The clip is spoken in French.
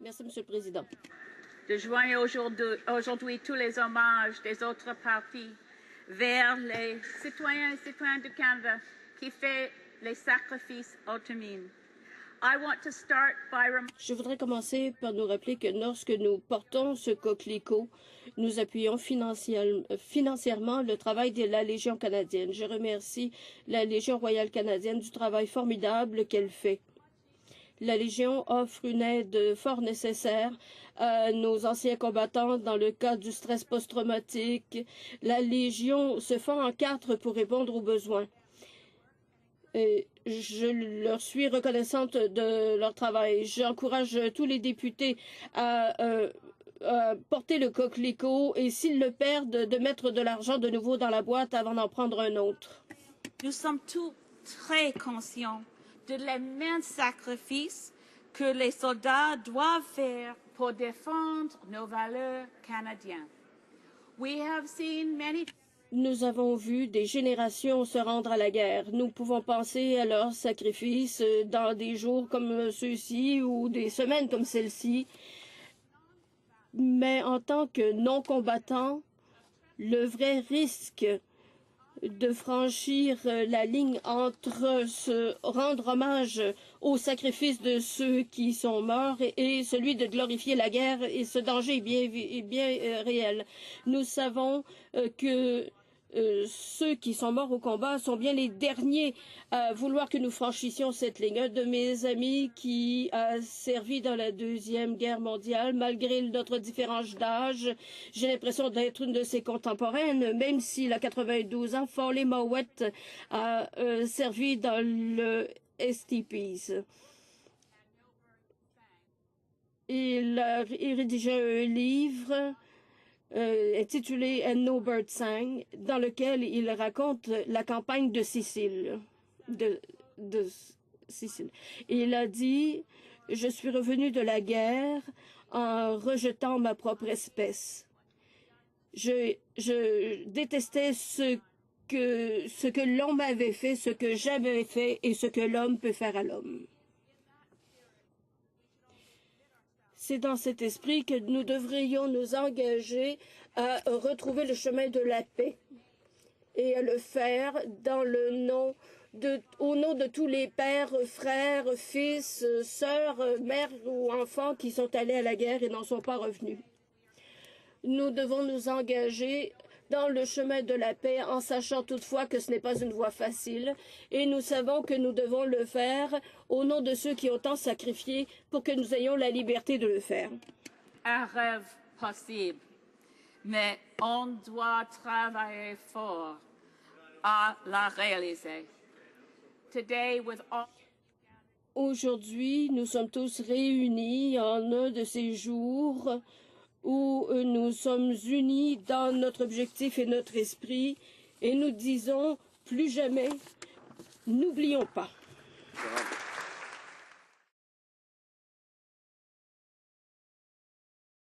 Merci, Monsieur le Président. De joindre aujourd'hui tous les hommages des autres partis vers les citoyens et citoyennes du Canada qui font les sacrifices ultimes. Je voudrais commencer par nous rappeler que lorsque nous portons ce coquelicot, nous appuyons financièrement le travail de la Légion canadienne. Je remercie la Légion royale canadienne du travail formidable qu'elle fait. La Légion offre une aide fort nécessaire à nos anciens combattants dans le cas du stress post-traumatique. La Légion se fend en quatre pour répondre aux besoins. Et je leur suis reconnaissante de leur travail. J'encourage tous les députés à porter le coquelicot et s'ils le perdent, de mettre de l'argent de nouveau dans la boîte avant d'en prendre un autre. Nous sommes tous très conscients de l'immense sacrifice que les soldats doivent faire pour défendre nos valeurs canadiennes. Nous avons vu des générations se rendre à la guerre. Nous pouvons penser à leurs sacrifices dans des jours comme ceux-ci ou des semaines comme celle-ci. Mais en tant que non-combattants, le vrai risque de franchir la ligne entre se rendre hommage au sacrifice de ceux qui sont morts et celui de glorifier la guerre, et ce danger est bien réel. Nous savons que ceux qui sont morts au combat sont bien les derniers à vouloir que nous franchissions cette ligne. Un de mes amis qui a servi dans la Deuxième Guerre mondiale, malgré notre différence d'âge, j'ai l'impression d'être une de ses contemporaines, même s'il a 92 ans, Foley Mowat a servi dans le STPs. Il a rédigé un livre intitulé And No Bird Sang, dans lequel il raconte la campagne de Sicile. Sicile. Il a dit « Je suis revenu de la guerre en rejetant ma propre espèce. Je détestais ce que l'homme avait fait, ce que j'avais fait et ce que l'homme peut faire à l'homme. » C'est dans cet esprit que nous devrions nous engager à retrouver le chemin de la paix et à le faire au nom de tous les pères, frères, fils, sœurs, mères ou enfants qui sont allés à la guerre et n'en sont pas revenus. Nous devons nous engager dans le chemin de la paix en sachant toutefois que ce n'est pas une voie facile et nous savons que nous devons le faire au nom de ceux qui ont tant sacrifié pour que nous ayons la liberté de le faire. Un rêve possible, mais on doit travailler fort à la réaliser. Aujourd'hui, nous sommes tous réunis en un de ces jours où nous sommes unis dans notre objectif et notre esprit, et nous disons plus jamais, n'oublions pas.